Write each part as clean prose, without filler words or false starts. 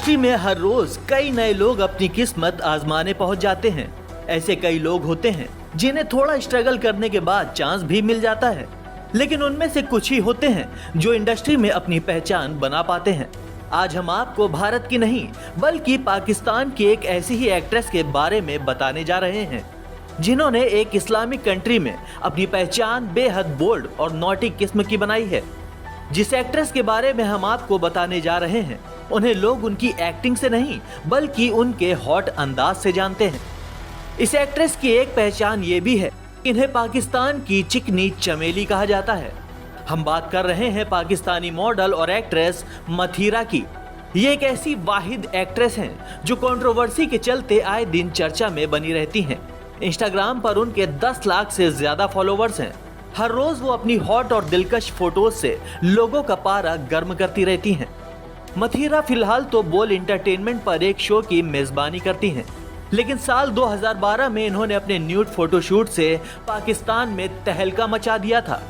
Industry में हर रोज कई नए लोग अपनी किस्मत आजमाने पहुंच जाते हैं। ऐसे कई लोग होते हैं जिन्हें थोड़ा स्ट्रगल करने के बाद चांस भी मिल जाता है, लेकिन उनमें से कुछ ही होते हैं जो इंडस्ट्री में अपनी पहचान बना पाते हैं। आज हम आपको भारत की नहीं बल्कि पाकिस्तान की एक ऐसी ही एक्ट्रेस के बारे में बताने जा रहे हैं जिन्होंने एक इस्लामिक कंट्री में अपनी पहचान बेहद बोल्ड और नॉटी किस्म की बनाई है। जिस एक्ट्रेस के बारे में हम आपको बताने जा रहे हैं उन्हें लोग उनकी एक्टिंग से नहीं बल्कि उनके हॉट अंदाज से जानते हैं। इस एक्ट्रेस की एक पहचान ये भी है, इन्हें पाकिस्तान की चिकनी चमेली कहा जाता है। हम बात कर रहे हैं पाकिस्तानी मॉडल और एक्ट्रेस मथीरा की। ये एक ऐसी वाहिद एक्ट्रेस हैं जो कंट्रोवर्सी के चलते आए दिन चर्चा में बनी रहती हैं। इंस्टाग्राम पर उनके 10 लाख से ज्यादा फॉलोवर्स हैं। हर रोज वो अपनी हॉट और दिलकश फोटोज से लोगों का पारा गर्म करती रहती हैं। मथीरा फिलहाल तो बोल एंटरटेनमेंट पर एक शो की मेजबानी करती हैं, लेकिन साल 2012 में इन्होंने अपने न्यूड फोटोशूट से पाकिस्तान में तहलका मचा दिया था।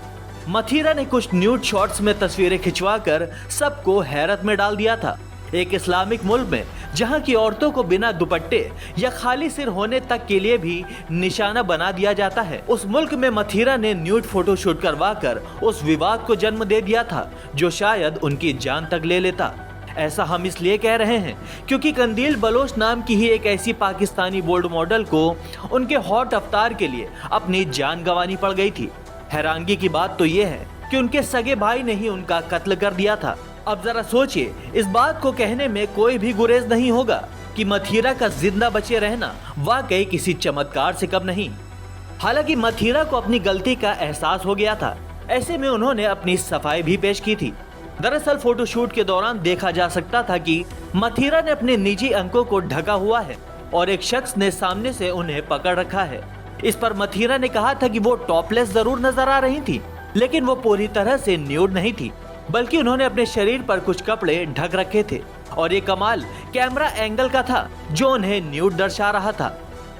मथीरा ने कुछ न्यूड शॉट्स में तस्वीरें खिंचवाकर सबको हैरत में डाल दिया था। एक इस्लामिक मुल्क में जहां की औरतों को बिना दुपट्टे या खाली सिर होने तक के लिए भी निशाना बना दिया जाता है, उस मुल्क में मथीरा ने न्यूड फोटोशूट करवाकर उस विवाद को जन्म दे दिया था जो शायद उनकी जान तक ले लेता। ऐसा हम इसलिए कह रहे हैं क्योंकि कंदील बलोच नाम की ही एक ऐसी पाकिस्तानी बोल्ड मॉडल को उनके हॉट अवतार के लिए अपनी जान गंवानी पड़ गई थी। हैरानगी की बात तो ये है कि उनके सगे भाई ने ही उनका कत्ल कर दिया था। अब जरा सोचिए, इस बात को कहने में कोई भी गुरेज नहीं होगा कि मथीरा का जिंदा बचे रहना वाकई किसी चमत्कार से कम नहीं। हालांकि मथीरा को अपनी गलती का एहसास हो गया था, ऐसे में उन्होंने अपनी सफाई भी पेश की थी। दरअसल फोटोशूट के दौरान देखा जा सकता था कि मथीरा ने अपने निजी अंगों को ढका हुआ है और एक शख्स ने सामने से उन्हें पकड़ रखा है। इस पर मथीरा ने कहा था कि वो टॉपलेस जरूर नजर आ रही थी, लेकिन वो पूरी तरह से न्यूड नहीं थी, बल्कि उन्होंने अपने शरीर पर कुछ कपड़े ढक रखे थे और ये कमाल कैमरा एंगल का था जो उन्हें न्यूड दर्शा रहा था।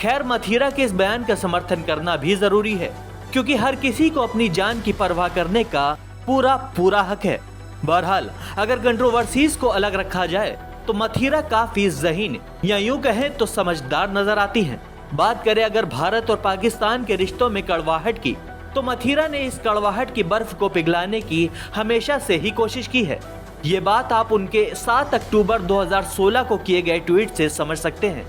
खैर, मथीरा के इस बयान का समर्थन करना भी जरूरी है क्योंकि हर किसी को अपनी जान की परवाह करने का पूरा हक है। बहरहाल, अगर कंट्रोवर्सीज को अलग रखा जाए तो मथीरा काफी ज़हीन या यूं कहें तो समझदार नजर आती हैं। बात करें अगर भारत और पाकिस्तान के रिश्तों में कड़वाहट की, तो मथीरा ने इस कड़वाहट की बर्फ को पिघलाने की हमेशा से ही कोशिश की है। ये बात आप उनके 7 अक्टूबर 2016 को किए गए ट्वीट से समझ सकते हैं।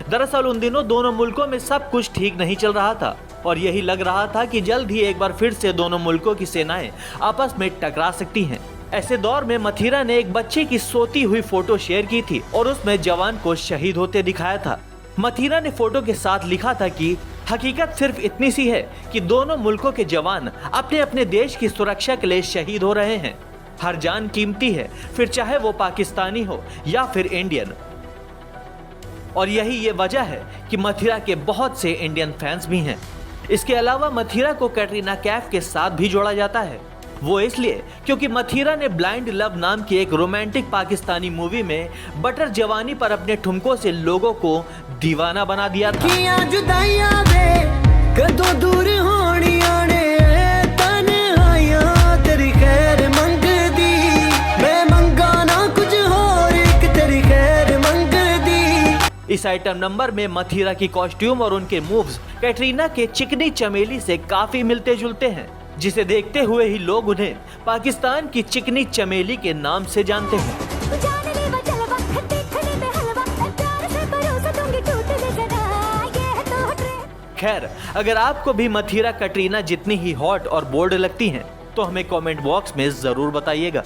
दरअसल उन दिनों दोनों मुल्कों में सब कुछ ठीक नहीं चल रहा था और यही लग रहा था कि जल्द ही एक बार फिर से दोनों मुल्कों की सेनाएं आपस में टकरा सकती हैं। ऐसे दौर में मथीरा ने एक बच्चे की सोती हुई फोटो शेयर की थी और उसमें जवान को शहीद होते दिखाया था। मथीरा ने फोटो के साथ लिखा था कि हकीकत सिर्फ इतनी सी है कि दोनों मुल्कों के जवान अपने अपने देश की सुरक्षा के लिए शहीद हो रहे हैं। हर जान कीमती है, फिर चाहे वो पाकिस्तानी हो या फिर इंडियन। और यही ये वजह है कि मथीरा के बहुत से इंडियन फैंस भी हैं। इसके अलावा मथीरा को कैटरीना कैफ के साथ भी जोड़ा जाता है, वो इसलिए क्योंकि मथीरा ने ब्लाइंड लव नाम की एक रोमांटिक पाकिस्तानी मूवी में बटर जवानी पर अपने ठुमकों से लोगों को दीवाना बना दिया था। इस आइटम नंबर में मथीरा की कॉस्ट्यूम और उनके मूव्स कैटरीना के चिकनी चमेली से काफी मिलते जुलते हैं, जिसे देखते हुए ही लोग उन्हें पाकिस्तान की चिकनी चमेली के नाम से जानते हैं। खैर, अगर आपको भी मथीरा कैटरीना जितनी ही हॉट और बोल्ड लगती हैं, तो हमें कमेंट बॉक्स में जरूर बताइएगा।